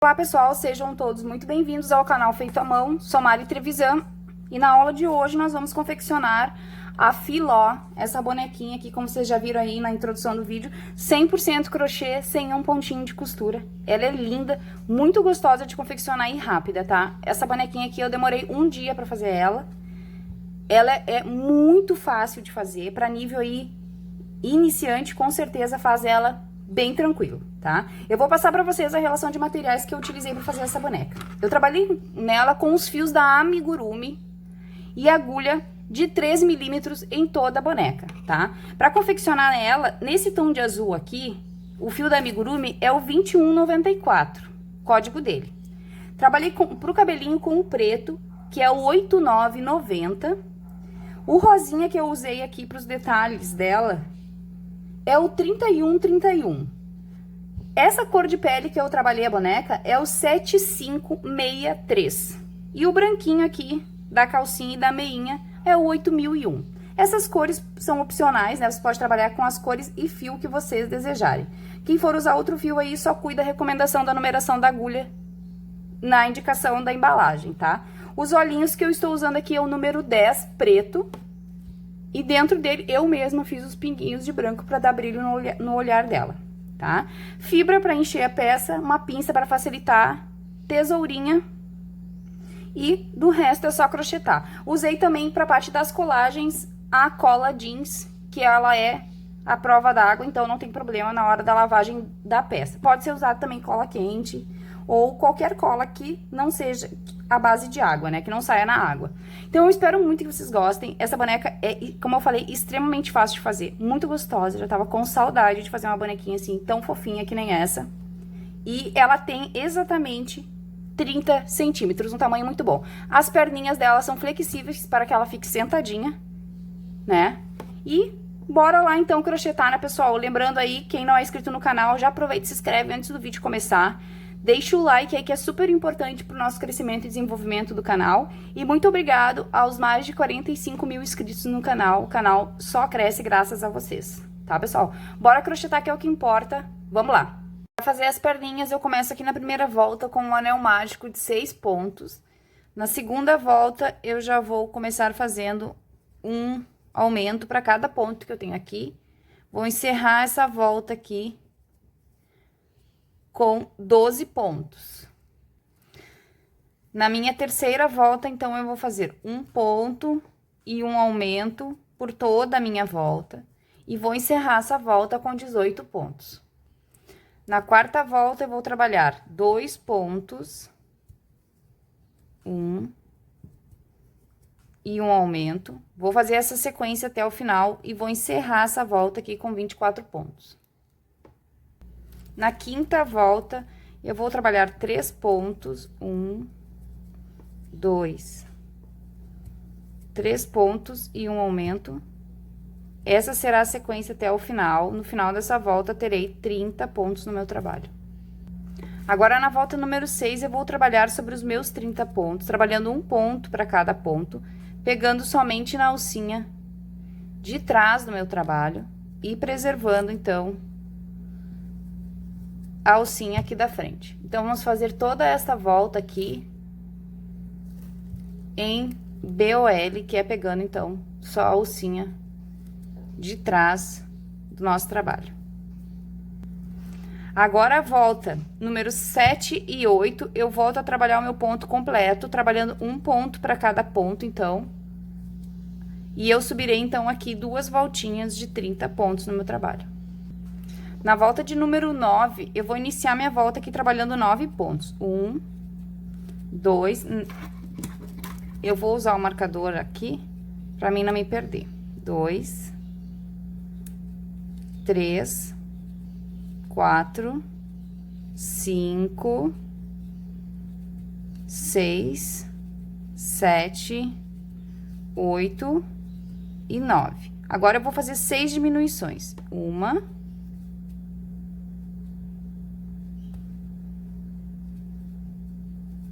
Olá pessoal, sejam todos muito bem-vindos ao canal Feito à Mão, sou Mari Trevisan e na aula de hoje nós vamos confeccionar a Filó, essa bonequinha aqui, como vocês já viram aí na introdução do vídeo, 100% crochê, sem um pontinho de costura. Ela é linda, muito gostosa de confeccionar e rápida, tá? Essa bonequinha aqui eu demorei um dia pra fazer ela. Ela é muito fácil de fazer, pra nível aí iniciante, com certeza faz ela bem tranquilo, tá? Eu vou passar pra vocês a relação de materiais que eu utilizei pra fazer essa boneca. Eu trabalhei nela com os fios da Amigurumi e agulha de 3 milímetros em toda a boneca, tá? Pra confeccionar ela, nesse tom de azul aqui, o fio da Amigurumi é o 2194, código dele. Trabalhei pro cabelinho com o preto, que é o 8990. O rosinha que eu usei aqui pros detalhes dela é o 3131. Essa cor de pele que eu trabalhei a boneca é o 7563. E o branquinho aqui da calcinha e da meinha é o 8001. Essas cores são opcionais, né? Você pode trabalhar com as cores e fio que vocês desejarem. Quem for usar outro fio aí, só cuida da recomendação da numeração da agulha na indicação da embalagem, tá? Os olhinhos que eu estou usando aqui é o número 10, preto. E dentro dele, eu mesma fiz os pinguinhos de branco para dar brilho no olhar dela, tá? Fibra para encher a peça, uma pinça para facilitar, tesourinha e do resto é só crochetar. Usei também para a parte das colagens a cola jeans, que ela é a prova d'água, então não tem problema na hora da lavagem da peça. Pode ser usado também cola quente ou qualquer cola que não seja a base de água, né? Que não saia na água. Então, eu espero muito que vocês gostem. Essa boneca é, como eu falei, extremamente fácil de fazer. Muito gostosa. Eu já tava com saudade de fazer uma bonequinha assim, tão fofinha que nem essa. E ela tem exatamente 30 centímetros, um tamanho muito bom. As perninhas dela são flexíveis para que ela fique sentadinha, né? E bora lá, então, crochetar, né, pessoal? Lembrando aí, quem não é inscrito no canal, já aproveita e se inscreve antes do vídeo começar. Deixa o like aí que é super importante para o nosso crescimento e desenvolvimento do canal. E muito obrigado aos mais de 45 mil inscritos no canal. O canal só cresce graças a vocês, tá, pessoal? Bora crochetar que é o que importa. Vamos lá. Para fazer as perninhas, eu começo aqui na primeira volta com um anel mágico de 6 pontos. Na segunda volta, eu já vou começar fazendo um aumento para cada ponto que eu tenho aqui. Vou encerrar essa volta aqui com 12 pontos. Na minha terceira volta, então, eu vou fazer um ponto e um aumento por toda a minha volta. E vou encerrar essa volta com 18 pontos. Na quarta volta, eu vou trabalhar 2 pontos. E um aumento. Vou fazer essa sequência até o final e vou encerrar essa volta aqui com 24 pontos. Na quinta volta, eu vou trabalhar 3 pontos, 1, 2, 3 pontos e um aumento. Essa será a sequência até o final. No final dessa volta, terei 30 pontos no meu trabalho. Agora, na volta número 6, eu vou trabalhar sobre os meus 30 pontos, trabalhando um ponto para cada ponto, pegando somente na alcinha de trás do meu trabalho e preservando, então, a alcinha aqui da frente. Então, vamos fazer toda essa volta aqui em BOL, que é pegando, então, só a alcinha de trás do nosso trabalho. Agora, a volta número 7 e 8, eu volto a trabalhar o meu ponto completo, trabalhando um ponto para cada ponto, então. E eu subirei, então, aqui 2 voltinhas de 30 pontos no meu trabalho. Na volta de número 9, eu vou iniciar minha volta aqui trabalhando 9 pontos. 1, 2, eu vou usar o marcador aqui, pra mim não me perder. 2, 3, 4, 5, 6, 7, 8 e 9. Agora, eu vou fazer 6 diminuições. 1,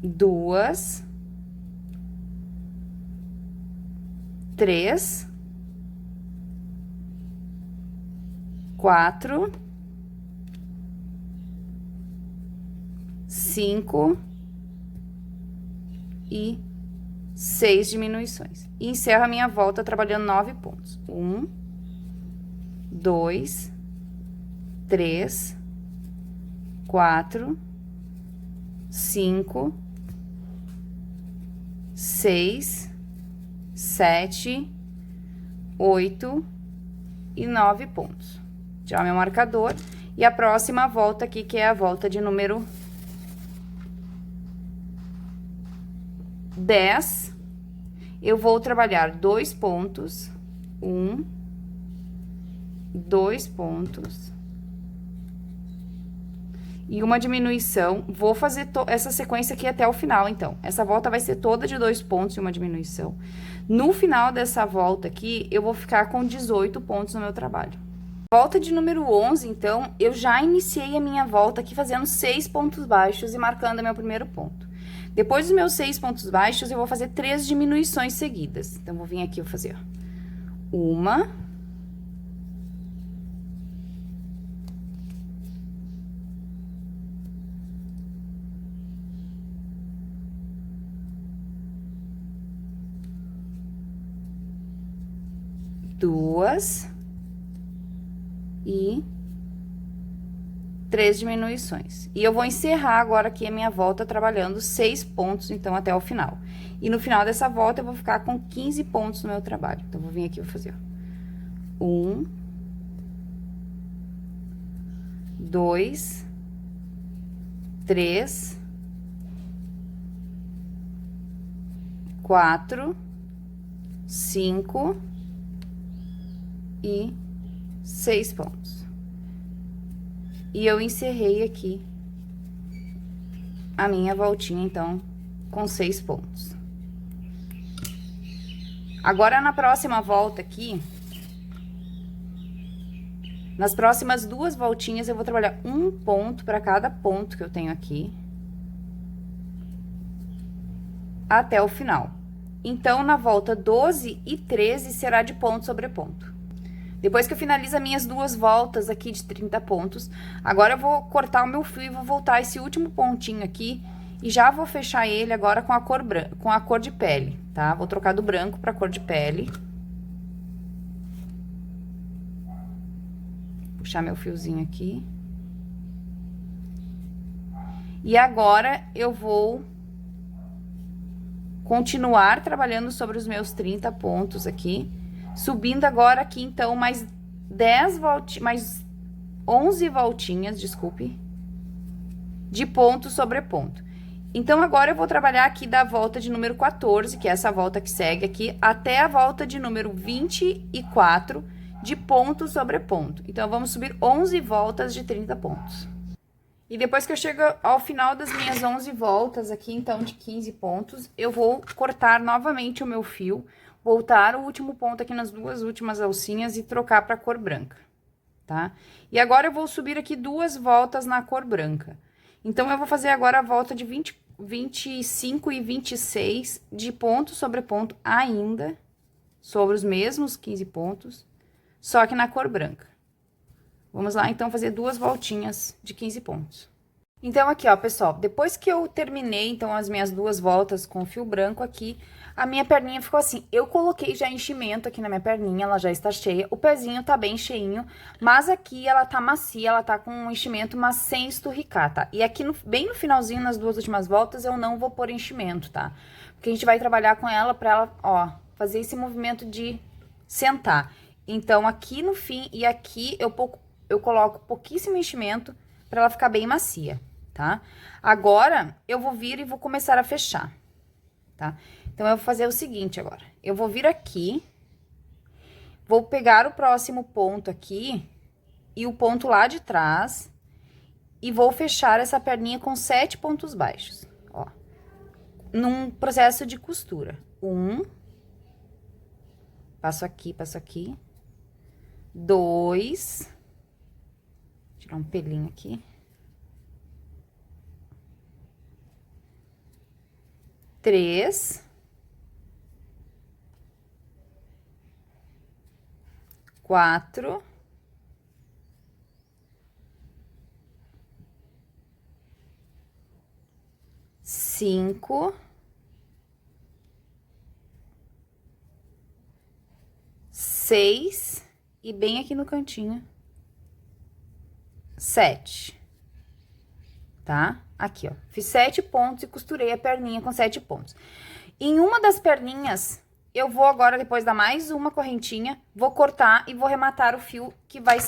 2, 3, 4, 5 e 6 diminuições. E encerro a minha volta trabalhando 9 pontos. 1, 2, 3, 4, 5, 6, 7, 8 e 9 pontos. Tirar meu marcador. E a próxima volta aqui, que é a volta de número 10, eu vou trabalhar 2 pontos, 1, 2 pontos, e uma diminuição. Vou fazer essa sequência aqui até o final, então. Essa volta vai ser toda de 2 pontos e uma diminuição. No final dessa volta aqui, eu vou ficar com 18 pontos no meu trabalho. Volta de número 11, então, eu já iniciei a minha volta aqui fazendo 6 pontos baixos e marcando meu primeiro ponto. Depois dos meus 6 pontos baixos, eu vou fazer 3 diminuições seguidas. Então, vou vir aqui e vou fazer, ó, uma, duas e 3 diminuições. E eu vou encerrar agora aqui a minha volta trabalhando 6 pontos, então, até o final. E no final dessa volta, eu vou ficar com 15 pontos no meu trabalho. Então, vou vir aqui e vou fazer, ó, 1, 2, 3, 4, 5 e 6 pontos. E eu encerrei aqui a minha voltinha, então, com 6 pontos. Agora, na próxima volta aqui, nas próximas 2 voltinhas, eu vou trabalhar 1 ponto para cada ponto que eu tenho aqui, até o final. Então, na volta 12 e 13, será de ponto sobre ponto. Depois que eu finalizo as minhas 2 voltas aqui de 30 pontos, agora eu vou cortar o meu fio e vou voltar esse último pontinho aqui e já vou fechar ele agora com a cor branca, com a cor de pele, tá? Vou trocar do branco para cor de pele. Puxar meu fiozinho aqui. E agora eu vou continuar trabalhando sobre os meus 30 pontos aqui. Subindo agora aqui, então, mais 11 voltinhas, desculpe, de ponto sobre ponto. Então, agora eu vou trabalhar aqui da volta de número 14, que é essa volta que segue aqui, até a volta de número 24, de ponto sobre ponto. Então, vamos subir 11 voltas de 30 pontos. E depois que eu chego ao final das minhas 11 voltas aqui, então, de 15 pontos, eu vou cortar novamente o meu fio, voltar o último ponto aqui nas 2 últimas alcinhas e trocar para cor branca, tá? E agora eu vou subir aqui 2 voltas na cor branca. Então, eu vou fazer agora a volta de 25 e 26 de ponto sobre ponto ainda, sobre os mesmos 15 pontos, só que na cor branca. Vamos lá, então, fazer 2 voltinhas de 15 pontos. Então, aqui, ó, pessoal, depois que eu terminei, então, as minhas 2 voltas com fio branco aqui, a minha perninha ficou assim. Eu coloquei já enchimento aqui na minha perninha, ela já está cheia. O pezinho tá bem cheinho, mas aqui ela tá macia, ela tá com um enchimento, mas sem esturricar, tá? E aqui, bem no finalzinho, nas 2 últimas voltas, eu não vou pôr enchimento, tá? Porque a gente vai trabalhar com ela pra ela, ó, fazer esse movimento de sentar. Então, aqui no fim e aqui eu coloco pouquíssimo enchimento pra ela ficar bem macia, tá? Agora, eu vou vir e vou começar a fechar, tá? Então, eu vou fazer o seguinte agora. Eu vou vir aqui, vou pegar o próximo ponto aqui e o ponto lá de trás e vou fechar essa perninha com 7 pontos baixos, ó. Num processo de costura. 1, passo aqui, 2, tirar um pelinho aqui. 3, 4, 5, 5, 6 e bem aqui no cantinho, 7, tá? Aqui, ó, fiz 7 pontos e costurei a perninha com 7 pontos. Em uma das perninhas, eu vou agora, depois dar mais uma correntinha, vou cortar e vou rematar o fio, que vai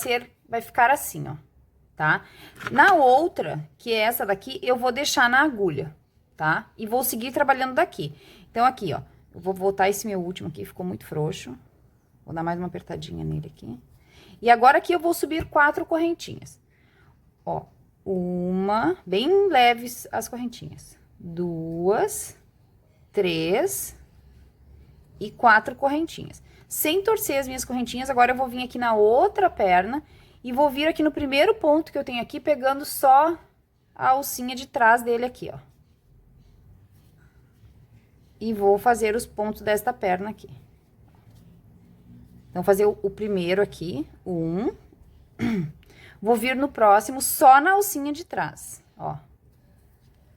ficar assim, ó, tá? Na outra, que é essa daqui, eu vou deixar na agulha, tá? E vou seguir trabalhando daqui. Então, aqui, ó, eu vou voltar esse meu último aqui, ficou muito frouxo. Vou dar mais uma apertadinha nele aqui. E agora aqui eu vou subir 4 correntinhas. Ó, uma, bem leves as correntinhas. 2, 3 e 4 correntinhas. Sem torcer as minhas correntinhas, agora eu vou vir aqui na outra perna e vou vir aqui no primeiro ponto que eu tenho aqui, pegando só a alcinha de trás dele aqui, ó. E vou fazer os pontos desta perna aqui. Então, fazer o primeiro aqui, um. Vou vir no próximo só na alcinha de trás, ó.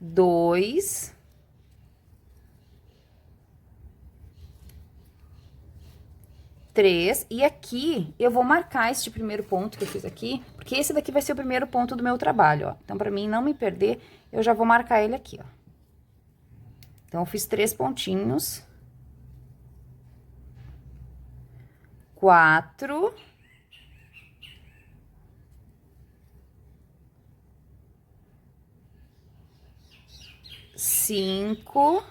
2. 3. E aqui, eu vou marcar este primeiro ponto que eu fiz aqui, porque esse daqui vai ser o primeiro ponto do meu trabalho, ó. Então, pra mim não me perder, eu já vou marcar ele aqui, ó. Então, eu fiz 3 pontinhos. 4. 5.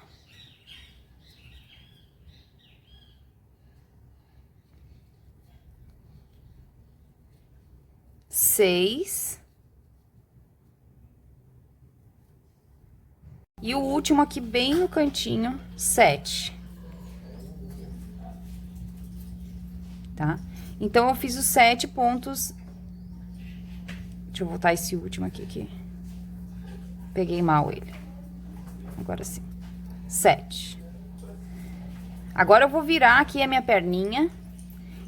6. E o último aqui, bem no cantinho, 7. Tá? Então, eu fiz os 7 pontos. Deixa eu voltar esse último aqui. Peguei mal ele. Agora sim. 7. Agora, eu vou virar aqui a minha perninha.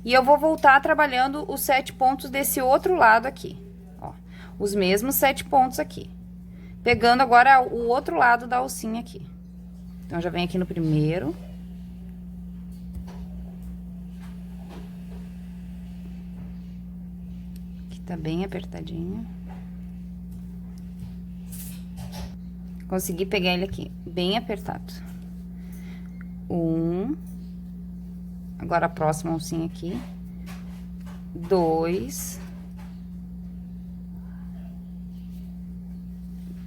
E eu vou voltar trabalhando os 7 pontos desse outro lado aqui. Ó, os mesmos 7 pontos aqui. Pegando agora o outro lado da alcinha aqui. Então, já vem aqui no primeiro. Aqui tá bem apertadinho. Consegui pegar ele aqui, bem apertado. 1. Agora, a próxima alcinha aqui. 2.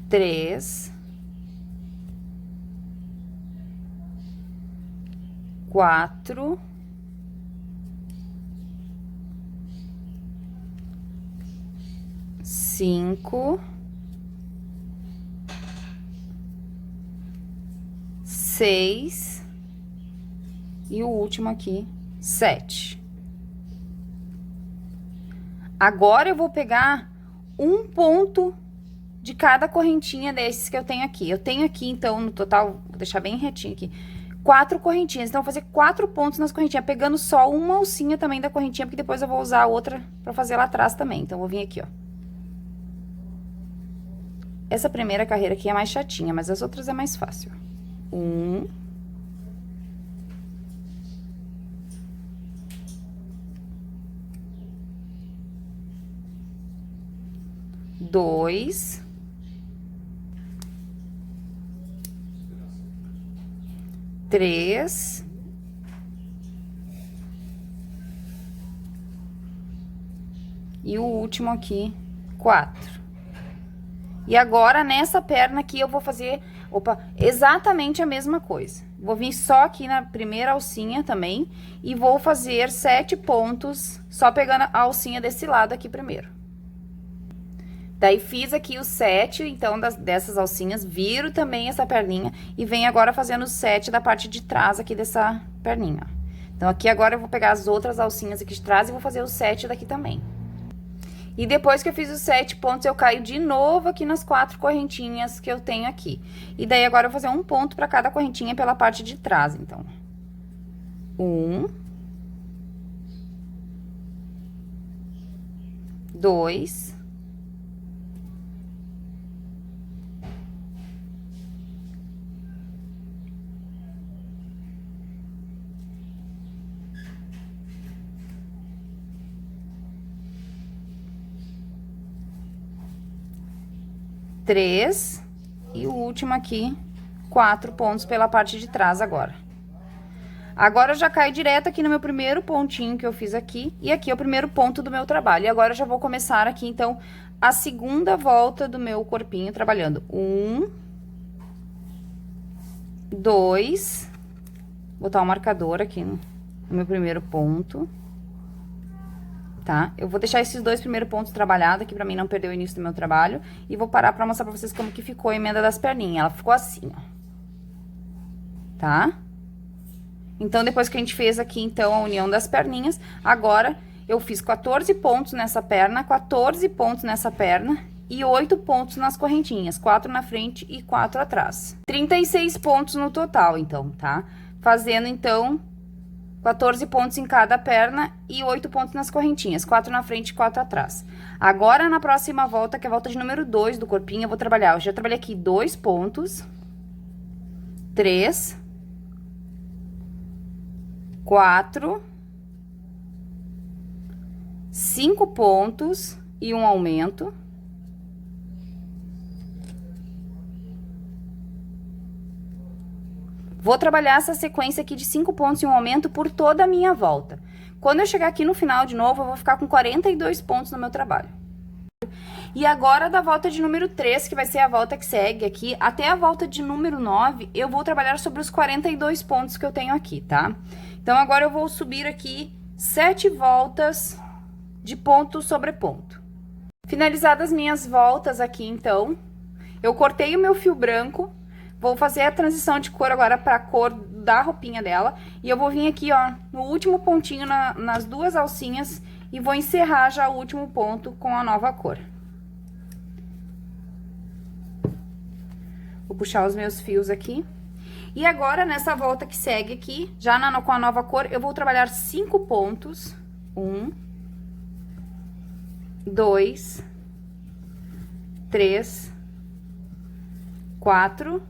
3. 4. 5. 6. E o último aqui, 7. Agora, eu vou pegar um ponto de cada correntinha desses que eu tenho aqui. Eu tenho aqui, então, no total, vou deixar bem retinho aqui, 4 correntinhas. Então, eu vou fazer 4 pontos nas correntinhas, pegando só uma alcinha também da correntinha, porque depois eu vou usar a outra pra fazer lá atrás também. Então, eu vou vir aqui, ó. Essa primeira carreira aqui é mais chatinha, mas as outras é mais fácil. 1. 2. 3. 4. E o último aqui, 4. E agora, nessa perna aqui, eu vou fazer, exatamente a mesma coisa. Vou vir só aqui na primeira alcinha também, e vou fazer 7 pontos, só pegando a alcinha desse lado aqui primeiro. Daí, fiz aqui os 7, então, dessas alcinhas, viro também essa perninha, e venho agora fazendo os 7 da parte de trás aqui dessa perninha. Então, aqui agora eu vou pegar as outras alcinhas aqui de trás e vou fazer os 7 daqui também. E depois que eu fiz os 7 pontos, eu caio de novo aqui nas 4 correntinhas que eu tenho aqui. E daí, agora, eu vou fazer um ponto pra cada correntinha pela parte de trás, então. 1. 2. 3. 3 e o último aqui, 4 pontos pela parte de trás agora. Agora, eu já caio direto aqui no meu primeiro pontinho que eu fiz aqui, e aqui é o primeiro ponto do meu trabalho. E agora, eu já vou começar aqui, então, a segunda volta do meu corpinho, trabalhando 1, 2, botar um marcador aqui no meu primeiro ponto, tá? Eu vou deixar esses dois primeiros pontos trabalhados aqui pra mim não perder o início do meu trabalho, e vou parar pra mostrar pra vocês como que ficou a emenda das perninhas. Ela ficou assim, ó, tá? Então, depois que a gente fez aqui, então, a união das perninhas, agora eu fiz 14 pontos nessa perna, 14 pontos nessa perna e 8 pontos nas correntinhas, 4 na frente e 4 atrás. 36 pontos no total, então, tá? Fazendo, então, 14 pontos em cada perna e 8 pontos nas correntinhas, 4 na frente e 4 atrás. Agora, na próxima volta, que é a volta de número 2 do corpinho, eu vou trabalhar, eu já trabalhei aqui 2 pontos, 3, 4, 5 pontos e um aumento. Vou trabalhar essa sequência aqui de 5 pontos e um aumento por toda a minha volta. Quando eu chegar aqui no final de novo, eu vou ficar com 42 pontos no meu trabalho. E agora, da volta de número 3, que vai ser a volta que segue aqui, até a volta de número 9, eu vou trabalhar sobre os 42 pontos que eu tenho aqui, tá? Então, agora eu vou subir aqui 7 voltas de ponto sobre ponto. Finalizadas minhas voltas aqui, então, eu cortei o meu fio branco, vou fazer a transição de cor agora para a cor da roupinha dela, e eu vou vir aqui, ó, no último pontinho, nas duas alcinhas, e vou encerrar já o último ponto com a nova cor. Vou puxar os meus fios aqui. E agora, nessa volta que segue aqui, já com a nova cor, eu vou trabalhar 5 pontos. 1, 2, 3, 4,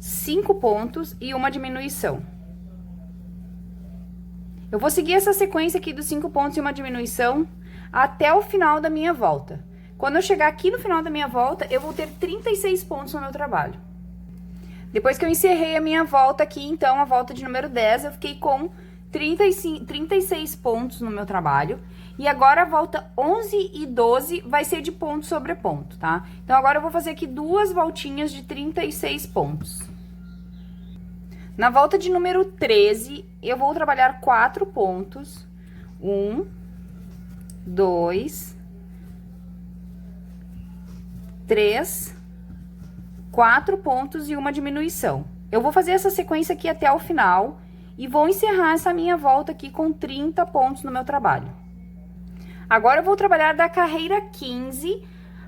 5 pontos e uma diminuição. Eu vou seguir essa sequência aqui dos 5 pontos e uma diminuição até o final da minha volta. Quando eu chegar aqui no final da minha volta, eu vou ter 36 pontos no meu trabalho. Depois que eu encerrei a minha volta aqui, então, a volta de número 10, eu fiquei com 36 pontos no meu trabalho. E agora, a volta 11 e 12 vai ser de ponto sobre ponto, tá? Então, agora eu vou fazer aqui 2 voltinhas de 36 pontos. Na volta de número 13, eu vou trabalhar 4 pontos. 1, 2, 3, 4 pontos e uma diminuição. Eu vou fazer essa sequência aqui até o final e vou encerrar essa minha volta aqui com 30 pontos no meu trabalho. Agora, eu vou trabalhar da carreira 15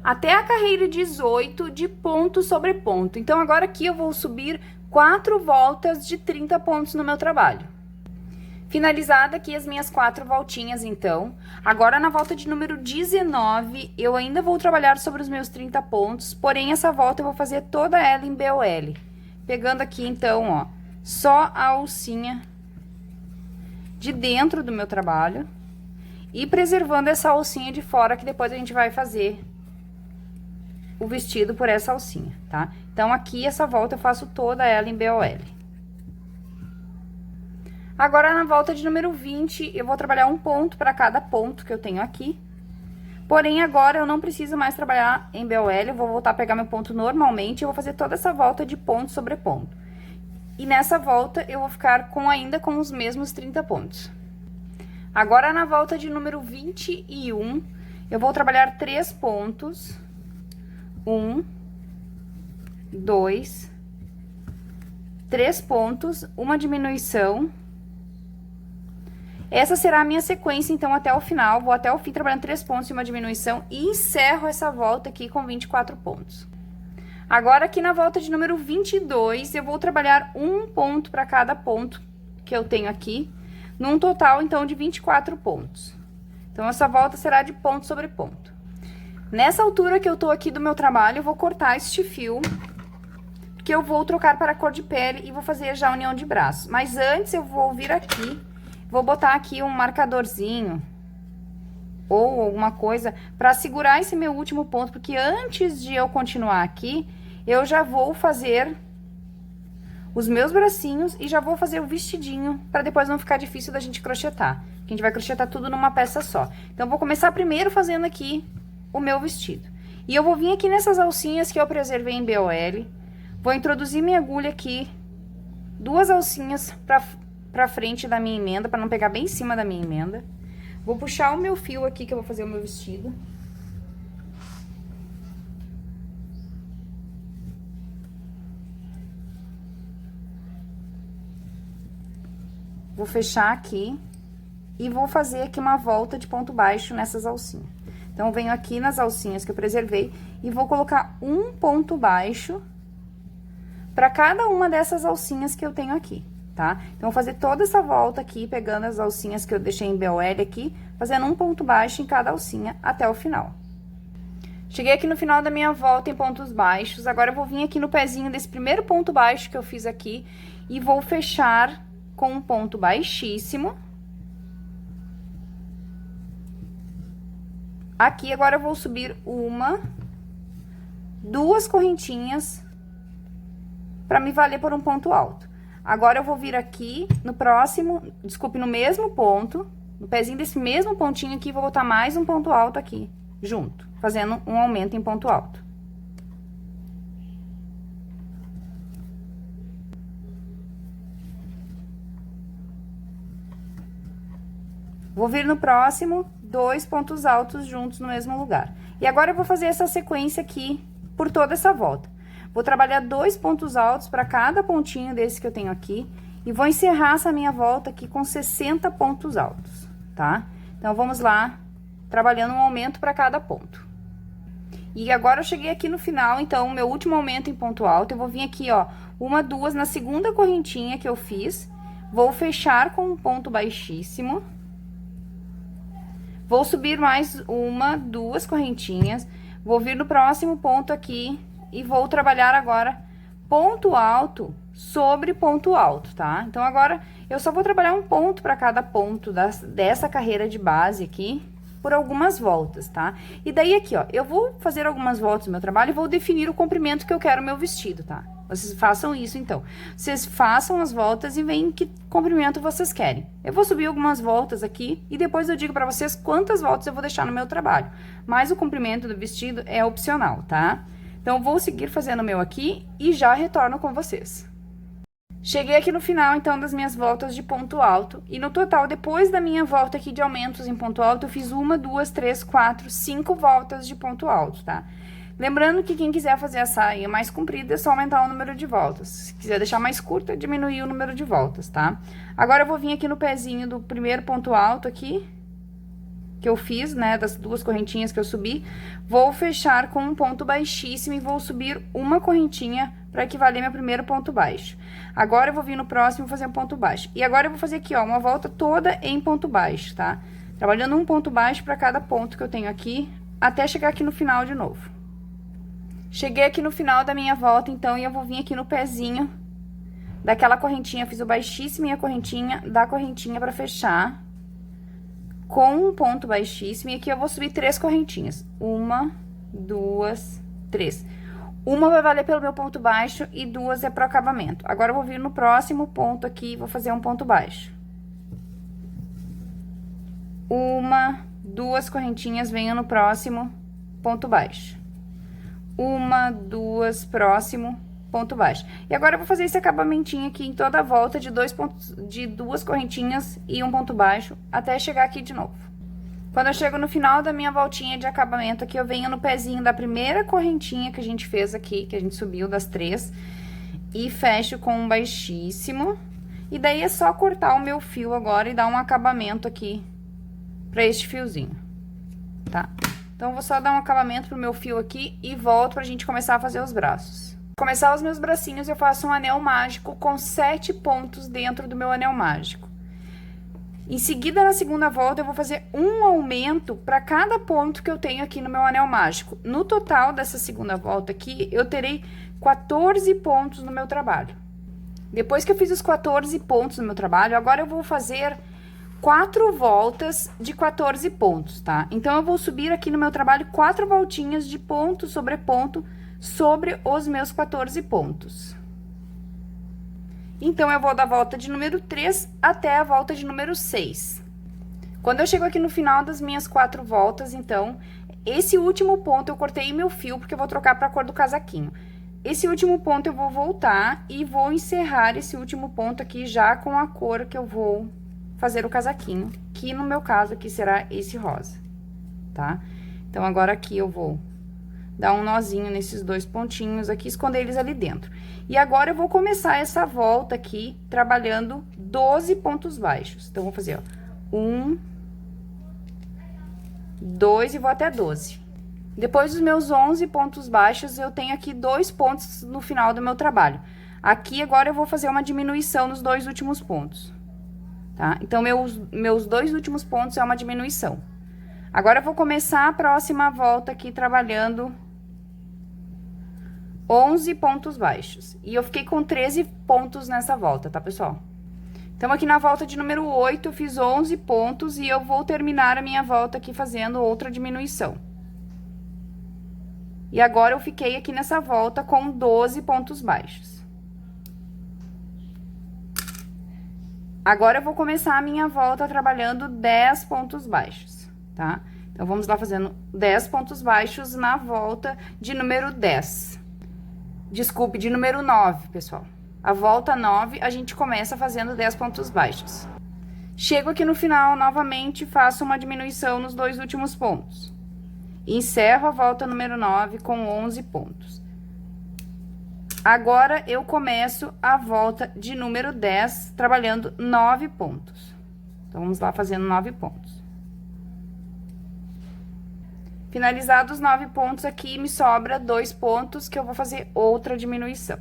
até a carreira 18 de ponto sobre ponto. Então, agora aqui eu vou subir 4 voltas de 30 pontos no meu trabalho. Finalizada aqui as minhas 4 voltinhas, então. Agora, na volta de número 19, eu ainda vou trabalhar sobre os meus 30 pontos, porém, essa volta eu vou fazer toda ela em BOL. Pegando aqui, então, ó, só a alcinha de dentro do meu trabalho e preservando essa alcinha de fora, que depois a gente vai fazer o vestido por essa alcinha, tá? Então, aqui, essa volta eu faço toda ela em BOL. Agora, na volta de número 20, eu vou trabalhar um ponto para cada ponto que eu tenho aqui. Porém, agora eu não preciso mais trabalhar em BOL, eu vou voltar a pegar meu ponto normalmente, eu vou fazer toda essa volta de ponto sobre ponto. E nessa volta, eu vou ficar ainda com os mesmos 30 pontos. Agora, na volta de número 21, eu vou trabalhar 3 pontos. 1, 2, 3 pontos, uma diminuição. Essa será a minha sequência, então, até o final. Vou até o fim trabalhando 3 pontos e uma diminuição e encerro essa volta aqui com 24 pontos. Agora, aqui na volta de número 22, eu vou trabalhar um ponto para cada ponto que eu tenho aqui, num total, então, de 24 pontos. Então, essa volta será de ponto sobre ponto. Nessa altura que eu tô aqui do meu trabalho, eu vou cortar este fio, que eu vou trocar para a cor de pele e vou fazer já a união de braço. Mas antes, eu vou vir aqui, vou botar aqui um marcadorzinho ou alguma coisa para segurar esse meu último ponto, porque antes de eu continuar aqui, eu já vou fazer os meus bracinhos e já vou fazer o vestidinho, para depois não ficar difícil da gente crochetar. A gente vai crochetar tudo numa peça só. Então, eu vou começar primeiro fazendo aqui o meu vestido. E eu vou vir aqui nessas alcinhas que eu preservei em BOL, vou introduzir minha agulha aqui, 2 alcinhas pra frente da minha emenda, para não pegar bem em cima da minha emenda. Vou puxar o meu fio aqui, que eu vou fazer o meu vestido. Vou fechar aqui e vou fazer aqui uma volta de ponto baixo nessas alcinhas. Então, eu venho aqui nas alcinhas que eu preservei e vou colocar um ponto baixo para cada uma dessas alcinhas que eu tenho aqui, tá? Então, vou fazer toda essa volta aqui, pegando as alcinhas que eu deixei em BOL aqui, fazendo um ponto baixo em cada alcinha até o final. Cheguei aqui no final da minha volta em pontos baixos, agora eu vou vir aqui no pezinho desse primeiro ponto baixo que eu fiz aqui e vou fechar com um ponto baixíssimo. Aqui, agora eu vou subir 1, 2 correntinhas para me valer por um ponto alto. Agora, eu vou vir aqui no próximo, desculpe, no mesmo ponto, no pezinho desse mesmo pontinho aqui, vou botar mais um ponto alto aqui, junto, fazendo um aumento em ponto alto. Vou vir no próximo, 2 pontos altos juntos no mesmo lugar. E agora, eu vou fazer essa sequência aqui por toda essa volta. Vou trabalhar 2 pontos altos para cada pontinho desse que eu tenho aqui. E vou encerrar essa minha volta aqui com 60 pontos altos, tá? Então, vamos lá, trabalhando um aumento para cada ponto. E agora, eu cheguei aqui no final, então, o meu último aumento em ponto alto, eu vou vir aqui, ó, 1, 2 na segunda correntinha que eu fiz. Vou fechar com um ponto baixíssimo. Vou subir mais 1, 2 correntinhas, vou vir no próximo ponto aqui e vou trabalhar agora ponto alto sobre ponto alto, tá? Então, agora, eu só vou trabalhar um ponto para cada ponto dessa carreira de base aqui, por algumas voltas, tá? E daí, aqui, ó, eu vou fazer algumas voltas no meu trabalho e vou definir o comprimento que eu quero no meu vestido, tá? Vocês façam isso, então. Vocês façam as voltas e veem que comprimento vocês querem. Eu vou subir algumas voltas aqui e depois eu digo pra vocês quantas voltas eu vou deixar no meu trabalho. Mas o comprimento do vestido é opcional, tá? Então, eu vou seguir fazendo o meu aqui e já retorno com vocês. Cheguei aqui no final, então, das minhas voltas de ponto alto. E no total, depois da minha volta aqui de aumentos em ponto alto, eu fiz 1, 2, 3, 4, 5 voltas de ponto alto, tá? Lembrando que quem quiser fazer a saia mais comprida, é só aumentar o número de voltas. Se quiser deixar mais curta, diminuir o número de voltas, tá? Agora, eu vou vir aqui no pezinho do primeiro ponto alto aqui, que eu fiz, né, das 2 correntinhas que eu subi. Vou fechar com um ponto baixíssimo e vou subir uma correntinha para equivaler meu primeiro ponto baixo. Agora, eu vou vir no próximo e fazer um ponto baixo. E agora, eu vou fazer aqui, ó, uma volta toda em ponto baixo, tá? Trabalhando um ponto baixo para cada ponto que eu tenho aqui, até chegar aqui no final de novo. Cheguei aqui no final da minha volta, então, e eu vou vir aqui no pezinho daquela correntinha, fiz o baixíssimo e a correntinha da correntinha pra fechar com um ponto baixíssimo, e aqui eu vou subir 3 correntinhas. 1, 2, 3. Uma vai valer pelo meu ponto baixo e 2 é pro acabamento. Agora, eu vou vir no próximo ponto aqui e vou fazer um ponto baixo. 1, 2 correntinhas, venho no próximo ponto baixo. 1, 2, próximo, ponto baixo. E agora, eu vou fazer esse acabamentinho aqui em toda a volta de 2 correntinhas e um ponto baixo, até chegar aqui de novo. Quando eu chego no final da minha voltinha de acabamento aqui, eu venho no pezinho da primeira correntinha que a gente fez aqui, que a gente subiu das 3, e fecho com um baixíssimo. E daí, é só cortar o meu fio agora e dar um acabamento aqui pra este fiozinho, tá? Então, eu vou só dar um acabamento pro meu fio aqui e volto pra gente começar a fazer os braços. Pra começar os meus bracinhos, eu faço um anel mágico com 7 pontos dentro do meu anel mágico. Em seguida, na segunda volta, eu vou fazer um aumento para cada ponto que eu tenho aqui no meu anel mágico. No total dessa segunda volta aqui, eu terei 14 pontos no meu trabalho. Depois que eu fiz os 14 pontos no meu trabalho, agora eu vou fazer 4 voltas de 14 pontos, tá? Então, eu vou subir aqui no meu trabalho 4 voltinhas de ponto sobre os meus 14 pontos. Então, eu vou da volta de número 3 até a volta de número 6. Quando eu chego aqui no final das minhas 4 voltas, então, esse último ponto eu cortei meu fio, porque eu vou trocar pra cor do casaquinho. Esse último ponto eu vou voltar e vou encerrar esse último ponto aqui já com a cor que eu vou fazer o casaquinho, que no meu caso aqui será esse rosa, tá? Então, agora aqui eu vou dar um nozinho nesses 2 pontinhos aqui, esconder eles ali dentro. E agora eu vou começar essa volta aqui trabalhando 12 pontos baixos. Então, vou fazer, ó, 1, 2 e vou até 12. Depois dos meus 11 pontos baixos, eu tenho aqui 2 pontos no final do meu trabalho. Aqui, agora, eu vou fazer uma diminuição nos 2 últimos pontos, tá? Então, meus 2 últimos pontos é uma diminuição. Agora, eu vou começar a próxima volta aqui trabalhando 11 pontos baixos. E eu fiquei com 13 pontos nessa volta, tá, pessoal? Então, aqui na volta de número 8, eu fiz 11 pontos e eu vou terminar a minha volta aqui fazendo outra diminuição. E agora, eu fiquei aqui nessa volta com 12 pontos baixos. Agora, eu vou começar a minha volta trabalhando 10 pontos baixos, tá? Então, vamos lá fazendo 10 pontos baixos na volta de número 10. Desculpe, de número 9, pessoal. A volta 9, a gente começa fazendo 10 pontos baixos. Chego aqui no final, novamente, faço uma diminuição nos 2 últimos pontos. Encerro a volta número 9 com 11 pontos. Agora, eu começo a volta de número 10, trabalhando 9 pontos. Então, vamos lá fazendo 9 pontos. Finalizados os 9 pontos aqui, me sobra 2 pontos que eu vou fazer outra diminuição.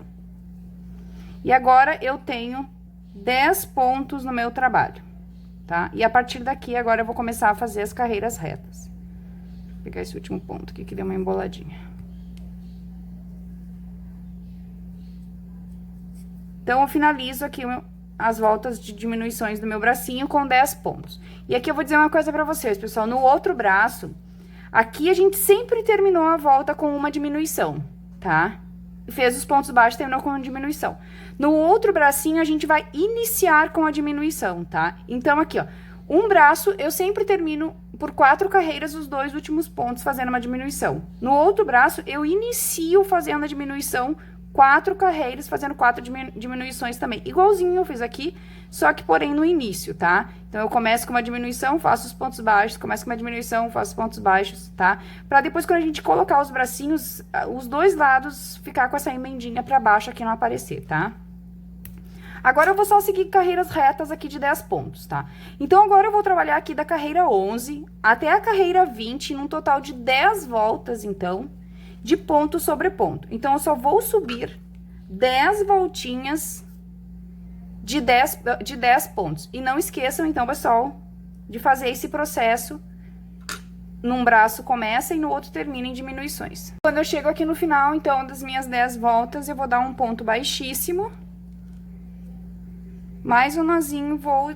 E agora, eu tenho 10 pontos no meu trabalho, tá? E a partir daqui, agora, eu vou começar a fazer as carreiras retas. Vou pegar esse último ponto aqui, que deu uma emboladinha. Então, eu finalizo aqui as voltas de diminuições do meu bracinho com 10 pontos. E aqui eu vou dizer uma coisa pra vocês, pessoal. No outro braço, aqui a gente sempre terminou a volta com uma diminuição, tá? Fez os pontos baixos, terminou com uma diminuição. No outro bracinho, a gente vai iniciar com a diminuição, tá? Então, aqui, ó, um braço, eu sempre termino por 4 carreiras os 2 últimos pontos fazendo uma diminuição. No outro braço, eu inicio fazendo a diminuição 4 carreiras, fazendo 4 diminuições também. Igualzinho eu fiz aqui, só que porém no início, tá? Então, eu começo com uma diminuição, faço os pontos baixos, começo com uma diminuição, faço os pontos baixos, tá? Pra depois, quando a gente colocar os bracinhos, os 2 lados, ficar com essa emendinha pra baixo aqui não aparecer, tá? Agora, eu vou só seguir carreiras retas aqui de 10 pontos, tá? Então, agora eu vou trabalhar aqui da carreira 11 até a carreira 20, num total de 10 voltas, então, de ponto sobre ponto. Então, eu só vou subir 10 voltinhas de 10 pontos. E não esqueçam, então, pessoal, de fazer esse processo. Num braço começa e no outro termina em diminuições. Quando eu chego aqui no final, então, das minhas 10 voltas, eu vou dar um ponto baixíssimo. Mais um nozinho, vou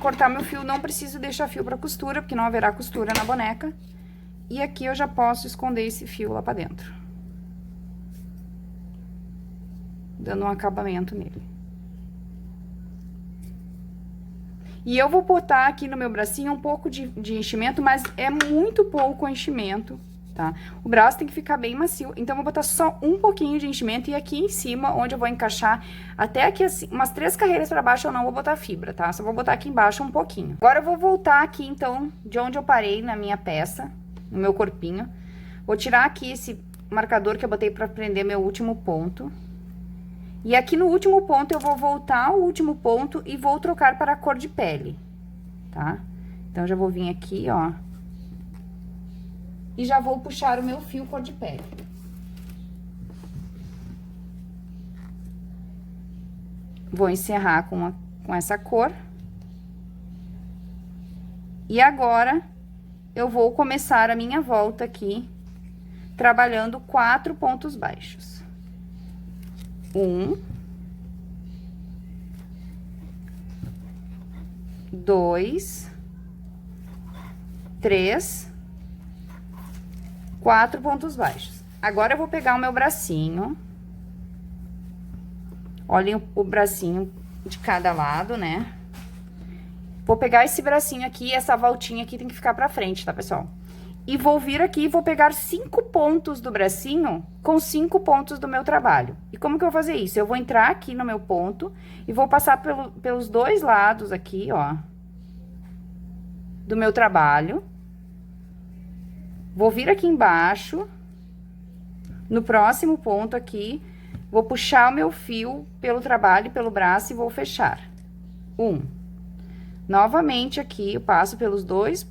cortar meu fio. Não preciso deixar fio pra costura, porque não haverá costura na boneca. E aqui eu já posso esconder esse fio lá pra dentro. Dando um acabamento nele. E eu vou botar aqui no meu bracinho um pouco de enchimento, mas é muito pouco o enchimento, tá? O braço tem que ficar bem macio, então eu vou botar só um pouquinho de enchimento. E aqui em cima, onde eu vou encaixar, até aqui assim, umas 3 carreiras pra baixo eu não vou botar fibra, tá? Só vou botar aqui embaixo um pouquinho. Agora eu vou voltar aqui, então, de onde eu parei na minha peça, no meu corpinho. Vou tirar aqui esse marcador que eu botei pra prender meu último ponto. E aqui no último ponto, eu vou voltar ao último ponto e vou trocar para a cor de pele, tá? Então, já vou vir aqui, ó. E já vou puxar o meu fio cor de pele. Vou encerrar com essa cor. E agora, eu vou começar a minha volta aqui, trabalhando 4 pontos baixos. 1, 2, 3, 4 pontos baixos. Agora, eu vou pegar o meu bracinho. Olhem o bracinho de cada lado, né? Vou pegar esse bracinho aqui, essa voltinha aqui tem que ficar pra frente, tá, pessoal? E vou vir aqui e vou pegar 5 pontos do bracinho com 5 pontos do meu trabalho. E como que eu vou fazer isso? Eu vou entrar aqui no meu ponto e vou passar pelos dois lados aqui, ó, do meu trabalho. Vou vir aqui embaixo, no próximo ponto aqui, vou puxar o meu fio pelo trabalho, pelo braço e vou fechar. Novamente aqui, eu passo pelos dois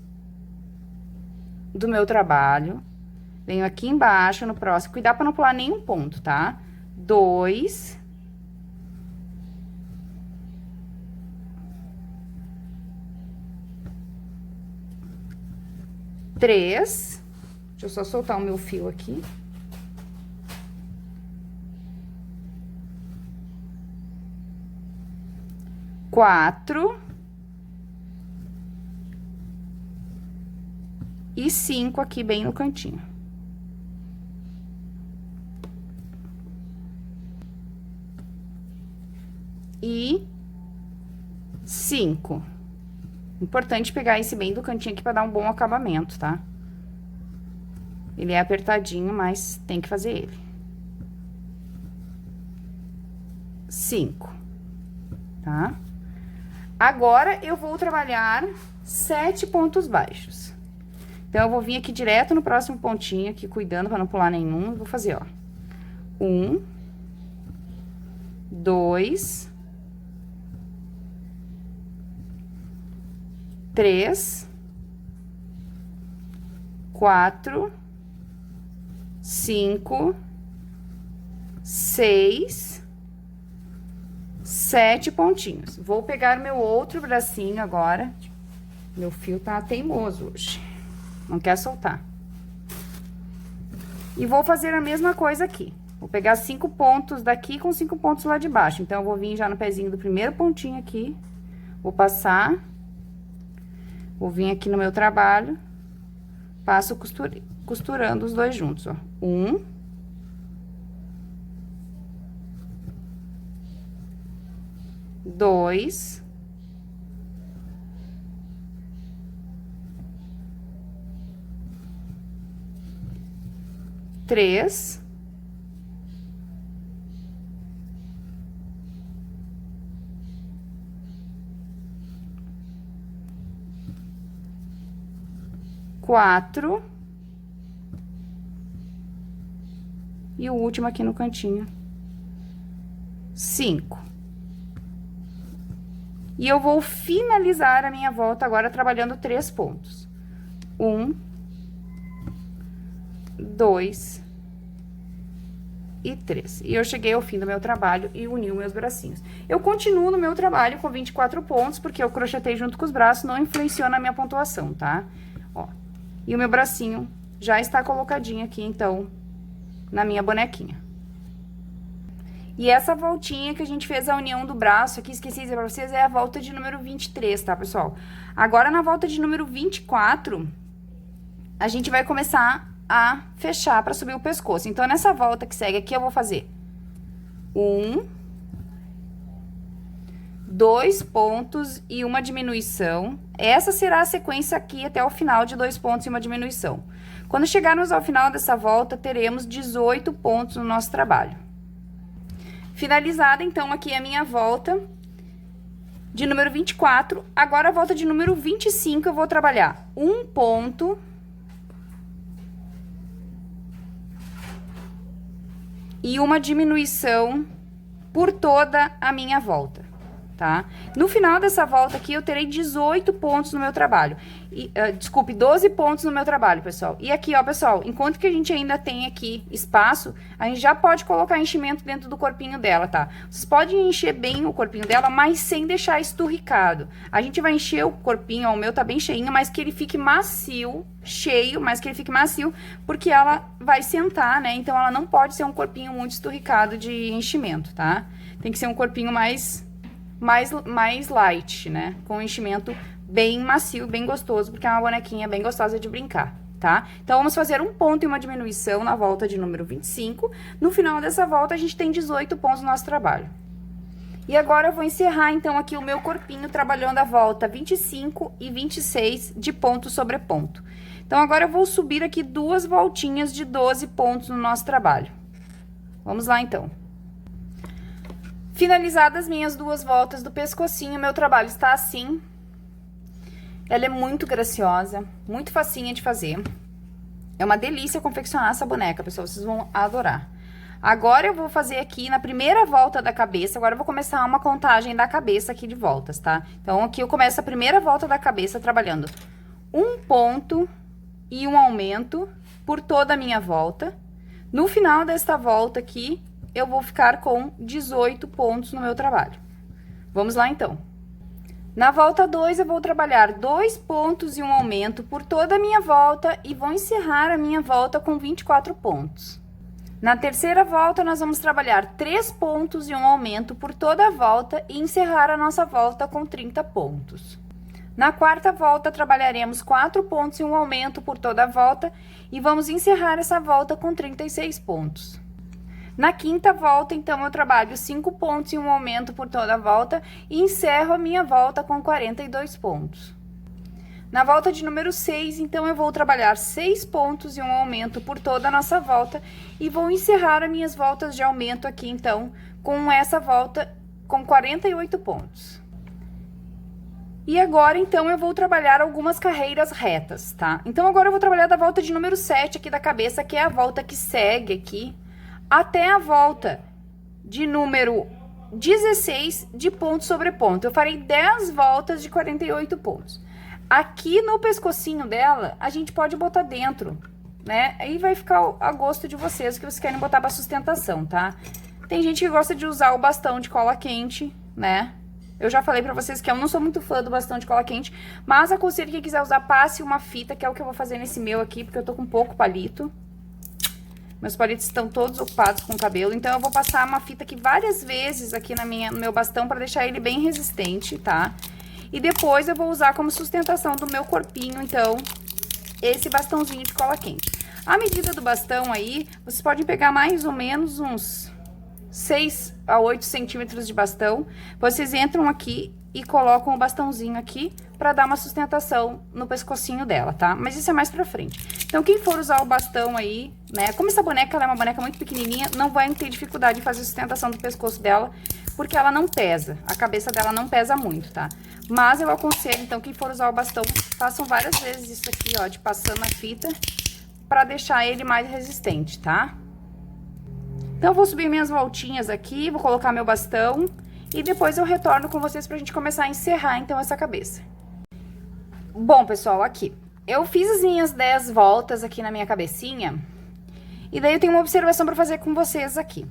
do meu trabalho, venho aqui embaixo no próximo, cuidar para não pular nenhum ponto, tá? 2, 3, deixa eu só soltar o meu fio aqui. 4 e 5 aqui bem no cantinho. E 5. Importante pegar esse bem do cantinho aqui para dar um bom acabamento, tá? Ele é apertadinho, mas tem que fazer ele. 5, tá? Agora, eu vou trabalhar 7 pontos baixos. Então, eu vou vir aqui direto no próximo pontinho, aqui cuidando para não pular nenhum. Vou fazer, ó. 1, 2, 3, 4, 5, 6, 7 pontinhos. Vou pegar meu outro bracinho agora. Meu fio tá teimoso hoje. Não quer soltar. E vou fazer a mesma coisa aqui. Vou pegar 5 pontos daqui com 5 pontos lá de baixo. Então, eu vou vir já no pezinho do primeiro pontinho aqui. Vou passar. Vou vir aqui no meu trabalho. Passo costurando os dois juntos, ó. 1. 2. 3. 4. E o último aqui no cantinho. 5. E eu vou finalizar a minha volta agora trabalhando 3 pontos. 1, 2 e 3. E eu cheguei ao fim do meu trabalho e uni os meus bracinhos. Eu continuo no meu trabalho com 24 pontos, porque eu crochetei junto com os braços, não influenciou na minha pontuação, tá? Ó, e o meu bracinho já está colocadinho aqui, então, na minha bonequinha. E essa voltinha que a gente fez a união do braço aqui, esqueci de dizer pra vocês, é a volta de número 23, tá, pessoal? Agora, na volta de número 24, a gente vai começar a fechar pra subir o pescoço. Então, nessa volta que segue aqui, eu vou fazer 1, 2 pontos e uma diminuição. Essa será a sequência aqui até o final de 2 pontos e uma diminuição. Quando chegarmos ao final dessa volta, teremos 18 pontos no nosso trabalho. Finalizada, então, aqui a minha volta de número 24. Agora, a volta de número 25, eu vou trabalhar um ponto e uma diminuição por toda a minha volta, tá? No final dessa volta aqui, eu terei 18 pontos no meu trabalho. Desculpe, 12 pontos no meu trabalho, pessoal. E aqui, ó, pessoal, enquanto que a gente ainda tem aqui espaço, a gente já pode colocar enchimento dentro do corpinho dela, tá? Vocês podem encher bem o corpinho dela, mas sem deixar esturricado. A gente vai encher o corpinho, ó, o meu tá bem cheinho, mas que ele fique macio, cheio, mas que ele fique macio, porque ela vai sentar, né? Então, ela não pode ser um corpinho muito esturricado de enchimento, tá? Tem que ser um corpinho mais mais light, né? Com enchimento bem macio, bem gostoso, porque é uma bonequinha bem gostosa de brincar, tá? Então, vamos fazer um ponto e uma diminuição na volta de número 25. No final dessa volta, a gente tem 18 pontos no nosso trabalho. E agora, eu vou encerrar, então, aqui o meu corpinho, trabalhando a volta 25 e 26 de ponto sobre ponto. Então, agora eu vou subir aqui 2 voltinhas de 12 pontos no nosso trabalho. Vamos lá, então. Finalizadas minhas 2 voltas do pescocinho, meu trabalho está assim. Ela é muito graciosa, muito facinha de fazer. É uma delícia confeccionar essa boneca, pessoal, vocês vão adorar. Agora eu vou fazer aqui na primeira volta da cabeça, agora eu vou começar uma contagem da cabeça aqui de voltas, tá? Então, aqui eu começo a primeira volta da cabeça trabalhando um ponto e um aumento por toda a minha volta. No final desta volta aqui, eu vou ficar com 18 pontos no meu trabalho. Vamos lá, então. Na volta 2, eu vou trabalhar 2 pontos e um aumento por toda a minha volta e vou encerrar a minha volta com 24 pontos. Na terceira volta, nós vamos trabalhar 3 pontos e um aumento por toda a volta e encerrar a nossa volta com 30 pontos. Na quarta volta, trabalharemos 4 pontos e um aumento por toda a volta e vamos encerrar essa volta com 36 pontos. Na quinta volta, então, eu trabalho 5 pontos e um aumento por toda a volta e encerro a minha volta com 42 pontos. Na volta de número 6, então, eu vou trabalhar 6 pontos e um aumento por toda a nossa volta e vou encerrar as minhas voltas de aumento aqui, então, com essa volta com 48 pontos. E agora, então, eu vou trabalhar algumas carreiras retas, tá? Então, agora eu vou trabalhar da volta de número 7 aqui da cabeça, que é a volta que segue aqui, até a volta de número 16 de ponto sobre ponto. Eu farei 10 voltas de 48 pontos. Aqui no pescocinho dela, a gente pode botar dentro, né? Aí vai ficar a gosto de vocês, que vocês querem botar pra sustentação, tá? Tem gente que gosta de usar o bastão de cola quente, né? Eu já falei pra vocês que eu não sou muito fã do bastão de cola quente, mas aconselho quem quiser usar, passe uma fita, que é o que eu vou fazer nesse meu aqui, porque eu tô com pouco palito. Meus palitos estão todos ocupados com cabelo, então eu vou passar uma fita aqui várias vezes aqui no meu bastão pra deixar ele bem resistente, tá? E depois eu vou usar como sustentação do meu corpinho, então, esse bastãozinho de cola quente. A medida do bastão aí, vocês podem pegar mais ou menos uns 6 a 8 centímetros de bastão. Vocês entram aqui e colocam o bastãozinho aqui pra dar uma sustentação no pescocinho dela, tá? Mas isso é mais pra frente. Então, quem for usar o bastão aí, né? Como essa boneca, ela é uma boneca muito pequenininha, não vai ter dificuldade de fazer a sustentação do pescoço dela, porque ela não pesa. A cabeça dela não pesa muito, tá? Mas eu aconselho, então, quem for usar o bastão, façam várias vezes isso aqui, ó, de passando a fita, pra deixar ele mais resistente, tá? Então, eu vou subir minhas voltinhas aqui, vou colocar meu bastão e depois eu retorno com vocês pra gente começar a encerrar, então, essa cabeça. Bom, pessoal, aqui, eu fiz as minhas 10 voltas aqui na minha cabecinha e daí eu tenho uma observação pra fazer com vocês aqui.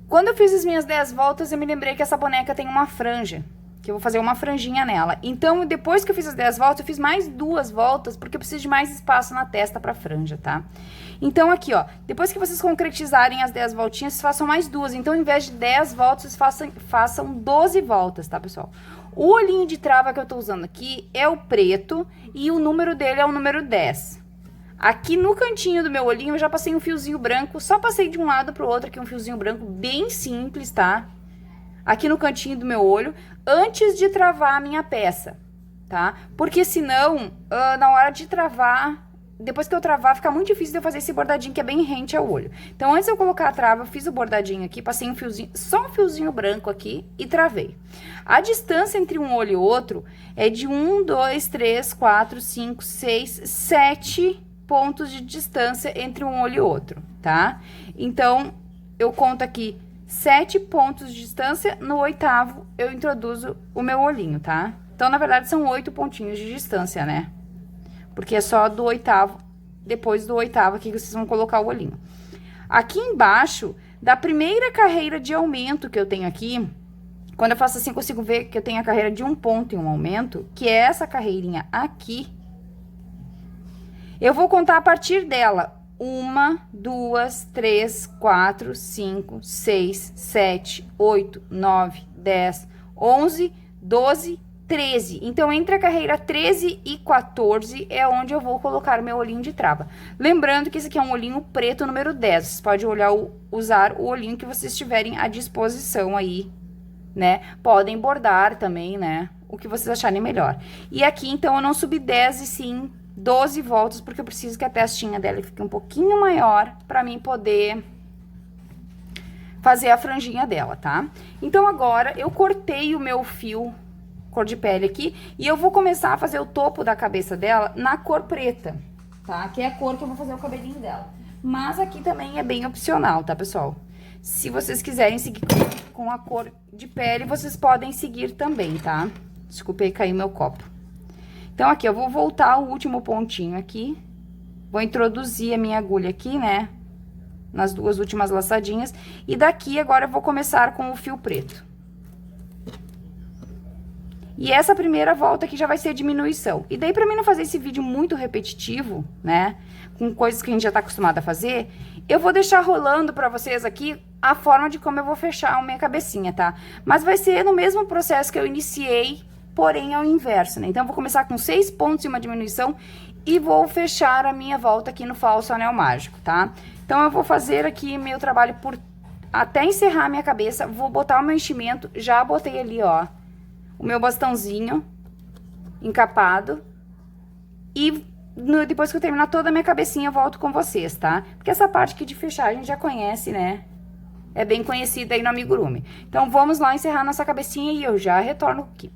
Quando eu fiz as minhas 10 voltas, eu me lembrei que essa boneca tem uma franja, que eu vou fazer uma franjinha nela. Então, depois que eu fiz as 10 voltas, eu fiz mais 2 voltas, porque eu preciso de mais espaço na testa pra franja, tá? Então, aqui, ó, depois que vocês concretizarem as 10 voltinhas, vocês façam mais 2. Então, ao invés de 10 voltas, vocês façam 12 voltas, tá, pessoal? O olhinho de trava que eu tô usando aqui é o preto e o número dele é o número 10. Aqui no cantinho do meu olhinho eu já passei um fiozinho branco, só passei de um lado pro outro aqui um fiozinho branco bem simples, tá? Aqui no cantinho do meu olho, antes de travar a minha peça, tá? Porque senão, na hora de travar, depois que eu travar, fica muito difícil de eu fazer esse bordadinho que é bem rente ao olho. Então, antes de eu colocar a trava, eu fiz o bordadinho aqui, passei um fiozinho, só um fiozinho branco aqui e travei. A distância entre um olho e outro é de 1, 2, 3, 4, 5, 6, 7 pontos de distância entre um olho e outro, tá? Então, eu conto aqui 7 pontos de distância, no 8º eu introduzo o meu olhinho, tá? Então, na verdade, são 8 pontinhos de distância, né? Porque é só do 8º, depois do 8º aqui que vocês vão colocar o olhinho. Aqui embaixo, da primeira carreira de aumento que eu tenho aqui, quando eu faço assim, eu consigo ver que eu tenho a carreira de 1 ponto e um aumento, que é essa carreirinha aqui. Eu vou contar a partir dela. 1, 2, 3, 4, 5, 6, 7, 8, 9, 10, 11, 12, 13. Então, entre a carreira 13 e 14 é onde eu vou colocar o meu olhinho de trava. Lembrando que esse aqui é um olhinho preto número 10. Vocês podem usar o olhinho que vocês tiverem à disposição aí, né? Podem bordar também, né? O que vocês acharem melhor. E aqui, então, eu não subi 10 e sim 12 voltas, porque eu preciso que a testinha dela fique um pouquinho maior pra mim poder fazer a franjinha dela, tá? Então, agora, eu cortei o meu fio cor de pele aqui, e eu vou começar a fazer o topo da cabeça dela na cor preta, tá? Que é a cor que eu vou fazer o cabelinho dela. Mas aqui também é bem opcional, tá, pessoal? Se vocês quiserem seguir com a cor de pele, vocês podem seguir também, tá? Desculpa aí, caiu meu copo. Então, aqui, eu vou voltar o último pontinho aqui, vou introduzir a minha agulha aqui, né? Nas duas últimas laçadinhas, e daqui agora eu vou começar com o fio preto. E essa primeira volta aqui já vai ser a diminuição. E daí, pra mim não fazer esse vídeo muito repetitivo, né? Com coisas que a gente já tá acostumado a fazer, eu vou deixar rolando pra vocês aqui a forma de como eu vou fechar a minha cabecinha, tá? Mas vai ser no mesmo processo que eu iniciei, porém ao inverso, né? Então, eu vou começar com 6 pontos e uma diminuição e vou fechar a minha volta aqui no falso anel mágico, tá? Então, eu vou fazer aqui meu trabalho até encerrar a minha cabeça, vou botar o meu enchimento, já botei ali, ó, o meu bastãozinho encapado, e depois que eu terminar toda a minha cabecinha, eu volto com vocês, tá? Porque essa parte aqui de fechar a gente já conhece, né? É bem conhecida aí no amigurumi. Então, vamos lá encerrar nossa cabecinha e eu já retorno aqui.